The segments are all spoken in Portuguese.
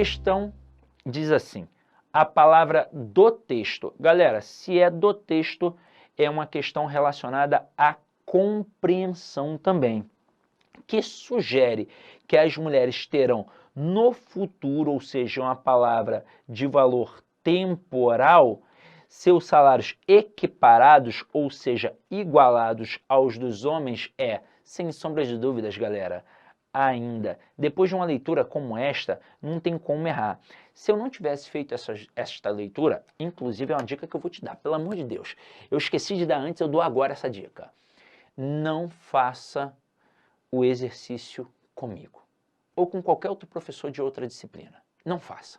questão diz assim, a palavra do texto. Galera, se é do texto, é uma questão relacionada à compreensão também, que sugere que as mulheres terão no futuro, ou seja, uma palavra de valor temporal, seus salários equiparados, ou seja, igualados aos dos homens, sem sombra de dúvidas, galera, ainda. Depois de uma leitura como esta, não tem como errar. Se eu não tivesse feito esta leitura, inclusive é uma dica que eu vou te dar, pelo amor de Deus. Eu esqueci de dar antes, eu dou agora essa dica. Não faça o exercício comigo ou com qualquer outro professor de outra disciplina. Não faça.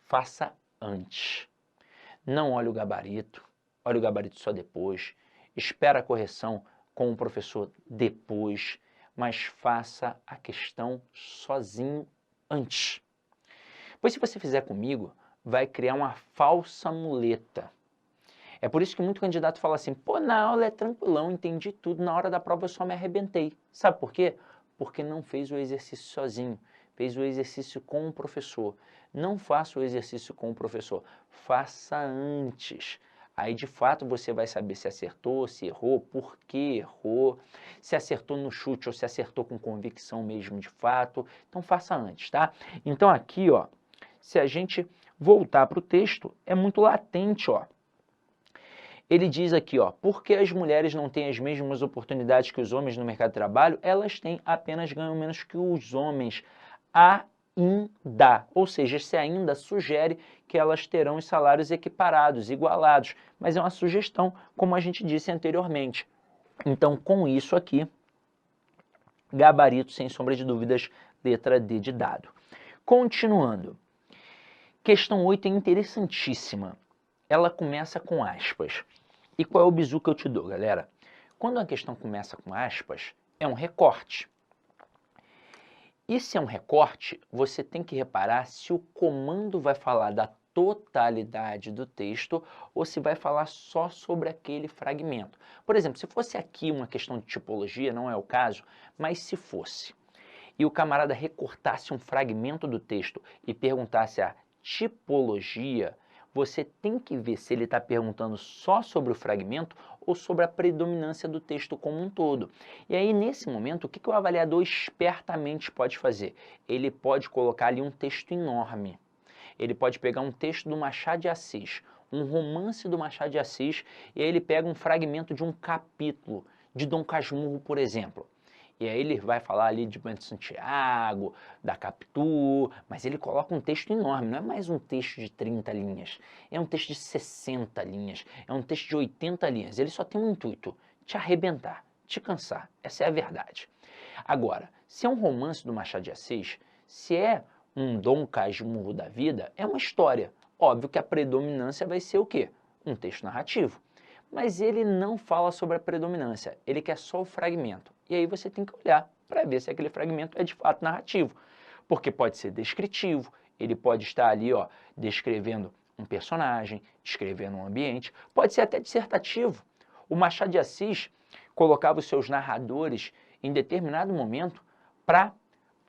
Faça antes. Não olhe o gabarito só depois. Espera a correção com o professor depois, mas faça a questão sozinho antes. Pois se você fizer comigo, vai criar uma falsa muleta. É por isso que muito candidato fala assim, pô, na aula é tranquilão, entendi tudo, na hora da prova eu só me arrebentei. Sabe por quê? Porque não fez o exercício sozinho, fez o exercício com o professor. Não faça o exercício com o professor, faça antes. Aí, de fato, você vai saber se acertou, se errou, por que errou, se acertou no chute ou se acertou com convicção mesmo de fato. Então, faça antes, tá? Então, aqui, ó, se a gente voltar para o texto, é muito latente, ó. Ele diz aqui, ó, porque as mulheres não têm as mesmas oportunidades que os homens no mercado de trabalho, elas têm apenas ganham menos que os homens ainda. Ou seja, esse ainda sugere que elas terão os salários equiparados, igualados. Mas é uma sugestão, como a gente disse anteriormente. Então, com isso aqui, gabarito, sem sombra de dúvidas, letra D de dado. Continuando. Questão 8 é interessantíssima. Ela começa com aspas. E qual é o bizu que eu te dou, galera? Quando a questão começa com aspas, é um recorte. E se é um recorte, você tem que reparar se o comando vai falar da totalidade do texto ou se vai falar só sobre aquele fragmento. Por exemplo, se fosse aqui uma questão de tipologia, não é o caso, mas se fosse, e o camarada recortasse um fragmento do texto e perguntasse a tipologia, você tem que ver se ele está perguntando só sobre o fragmento ou sobre a predominância do texto como um todo. E aí, nesse momento, o que o avaliador espertamente pode fazer? Ele pode colocar ali um texto enorme. Ele pode pegar um texto do Machado de Assis, um romance do Machado de Assis, e aí ele pega um fragmento de um capítulo de Dom Casmurro, por exemplo. E aí ele vai falar ali de Bento Santiago, da Capitu, mas ele coloca um texto enorme, não é mais um texto de 30 linhas, é um texto de 60 linhas, é um texto de 80 linhas. Ele só tem um intuito, te arrebentar, te cansar, essa é a verdade. Agora, se é um romance do Machado de Assis, se é um Dom Casmurro da vida, é uma história. Óbvio que a predominância vai ser o quê? Um texto narrativo. Mas ele não fala sobre a predominância, ele quer só o fragmento. E aí você tem que olhar para ver se aquele fragmento é de fato narrativo. Porque pode ser descritivo, ele pode estar ali, ó, descrevendo um personagem, descrevendo um ambiente, pode ser até dissertativo. O Machado de Assis colocava os seus narradores em determinado momento para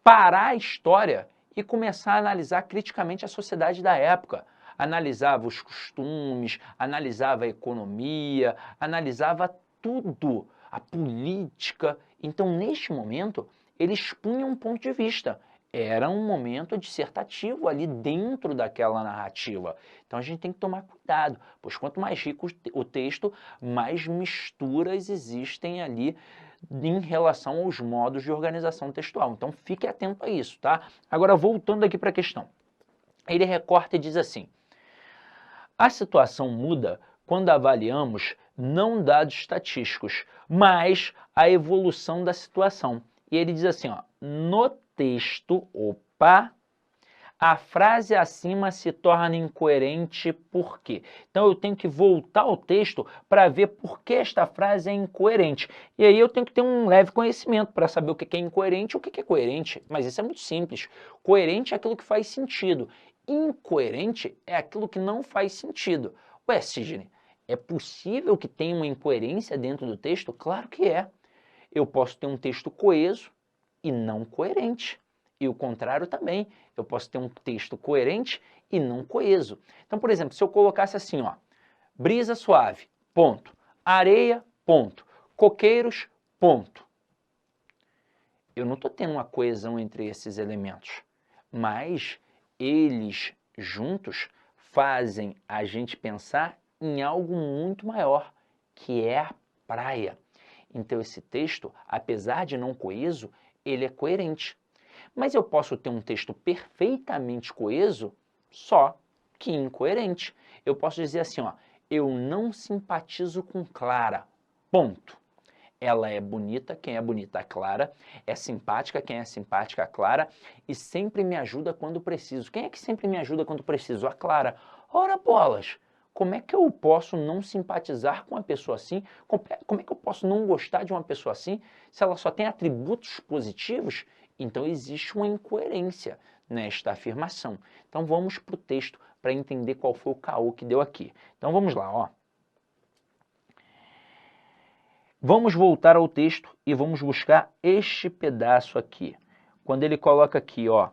parar a história e começar a analisar criticamente a sociedade da época. Analisava os costumes, analisava a economia, analisava tudo, a política. Então, neste momento, ele expunha um ponto de vista. Era um momento dissertativo ali dentro daquela narrativa. Então, a gente tem que tomar cuidado, pois quanto mais rico o texto, mais misturas existem ali em relação aos modos de organização textual. Então, fique atento a isso, tá? Agora, voltando aqui para a questão. Ele recorta e diz assim: a situação muda quando avaliamos não dados estatísticos, mas a evolução da situação. E ele diz assim, ó, no texto, a frase acima se torna incoerente por quê? Então eu tenho que voltar ao texto para ver por que esta frase é incoerente. E aí eu tenho que ter um leve conhecimento para saber o que é incoerente e o que é coerente. Mas isso é muito simples. Coerente é aquilo que faz sentido. Incoerente é aquilo que não faz sentido. Ué, Sidney, é possível que tenha uma incoerência dentro do texto? Claro que é. Eu posso ter um texto coeso e não coerente. E o contrário também. Eu posso ter um texto coerente e não coeso. Então, por exemplo, se eu colocasse assim, ó, brisa suave, ponto. Areia, ponto. Coqueiros, ponto. Eu não estou tendo uma coesão entre esses elementos, mas eles juntos fazem a gente pensar em algo muito maior, que é a praia. Então esse texto, apesar de não coeso, ele é coerente. Mas eu posso ter um texto perfeitamente coeso, só que incoerente. Eu posso dizer assim, ó, eu não simpatizo com Clara, ponto. Ela é bonita, quem é bonita a Clara, é simpática, quem é simpática a Clara, e sempre me ajuda quando preciso. Quem é que sempre me ajuda quando preciso? A Clara. Ora bolas, como é que eu posso não simpatizar com uma pessoa assim? Como é que eu posso não gostar de uma pessoa assim se ela só tem atributos positivos? Então existe uma incoerência nesta afirmação. Então vamos para o texto para entender qual foi o caô que deu aqui. Então vamos lá, ó. Vamos voltar ao texto e vamos buscar este pedaço aqui. Quando ele coloca aqui, ó,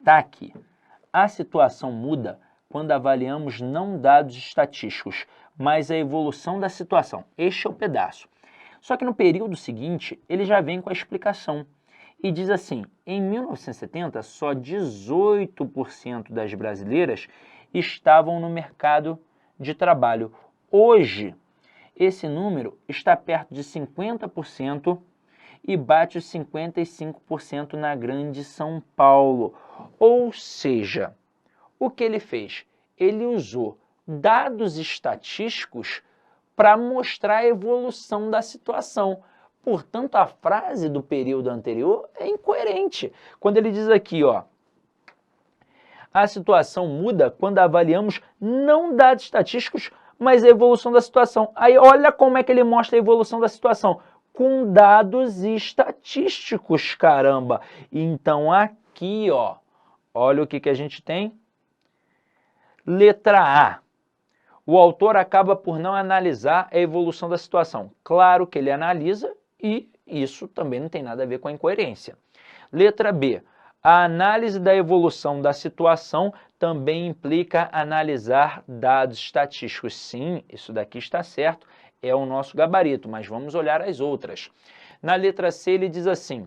tá aqui. A situação muda quando avaliamos não dados estatísticos, mas a evolução da situação. Este é o pedaço. Só que no período seguinte, ele já vem com a explicação. E diz assim, em 1970, só 18% das brasileiras estavam no mercado de trabalho. Hoje, esse número está perto de 50% e bate os 55% na Grande São Paulo. Ou seja, o que ele fez? Ele usou dados estatísticos para mostrar a evolução da situação. Portanto, a frase do período anterior é incoerente. Quando ele diz aqui, ó, a situação muda quando avaliamos não dados estatísticos, mas a evolução da situação. Aí olha como é que ele mostra a evolução da situação. Com dados estatísticos, caramba. Então aqui, ó, olha o que a gente tem. Letra A. O autor acaba por não analisar a evolução da situação. Claro que ele analisa e isso também não tem nada a ver com a incoerência. Letra B. A análise da evolução da situação também implica analisar dados estatísticos. Sim, isso daqui está certo, é o nosso gabarito, mas vamos olhar as outras. Na letra C ele diz assim,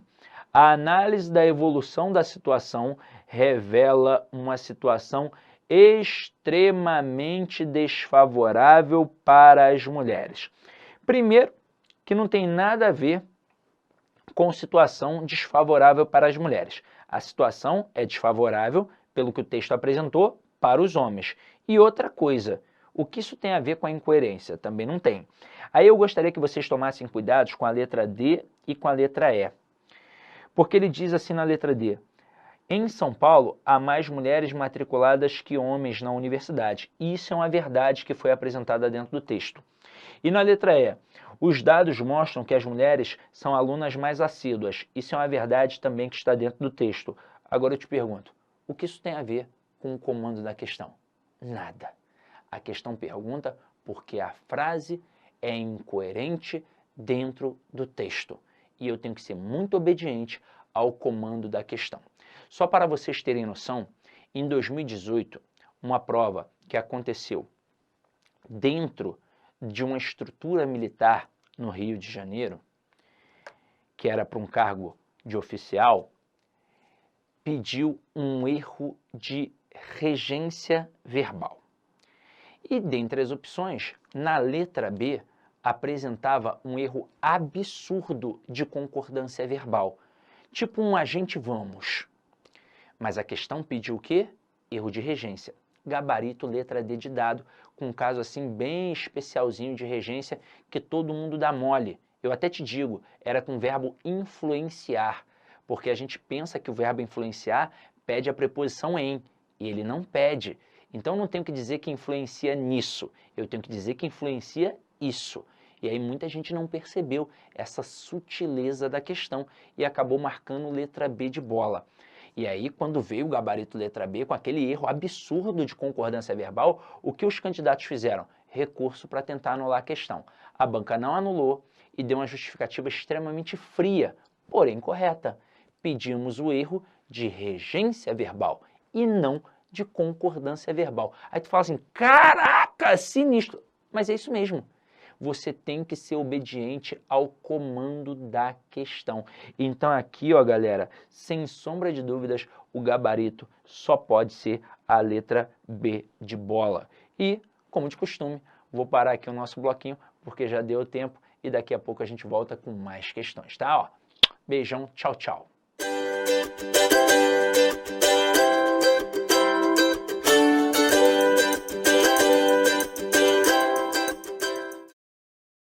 a análise da evolução da situação revela uma situação extremamente desfavorável para as mulheres. Primeiro, que não tem nada a ver com situação desfavorável para as mulheres. A situação é desfavorável, pelo que o texto apresentou, para os homens. E outra coisa, o que isso tem a ver com a incoerência? Também não tem. Aí eu gostaria que vocês tomassem cuidados com a letra D e com a letra E. Porque ele diz assim na letra D, em São Paulo, há mais mulheres matriculadas que homens na universidade. Isso é uma verdade que foi apresentada dentro do texto. E na letra E, os dados mostram que as mulheres são alunas mais assíduas. Isso é uma verdade também que está dentro do texto. Agora eu te pergunto, o que isso tem a ver com o comando da questão? Nada. A questão pergunta porque a frase é incoerente dentro do texto. E eu tenho que ser muito obediente ao comando da questão. Só para vocês terem noção, em 2018, uma prova que aconteceu dentro de uma estrutura militar no Rio de Janeiro, que era para um cargo de oficial, pediu um erro de regência verbal. E dentre as opções, na letra B, apresentava um erro absurdo de concordância verbal, tipo um agente vamos. Mas a questão pediu o quê? Erro de regência. Gabarito, letra D de dado, com um caso assim bem especialzinho de regência que todo mundo dá mole. Eu até te digo, era com o verbo influenciar, porque a gente pensa que o verbo influenciar pede a preposição em, e ele não pede. Então não tenho que dizer que influencia nisso, eu tenho que dizer que influencia isso. E aí muita gente não percebeu essa sutileza da questão e acabou marcando letra B de bola. E aí, quando veio o gabarito letra B, com aquele erro absurdo de concordância verbal, o que os candidatos fizeram? Recurso para tentar anular a questão. A banca não anulou e deu uma justificativa extremamente fria, porém correta. Pedimos o erro de regência verbal e não de concordância verbal. Aí tu fala assim, caraca, sinistro. Mas é isso mesmo. Você tem que ser obediente ao comando da questão. Então aqui, ó, galera, sem sombra de dúvidas, o gabarito só pode ser a letra B de bola. E, como de costume, vou parar aqui o nosso bloquinho, porque já deu tempo e daqui a pouco a gente volta com mais questões, tá? Ó, beijão, tchau, tchau.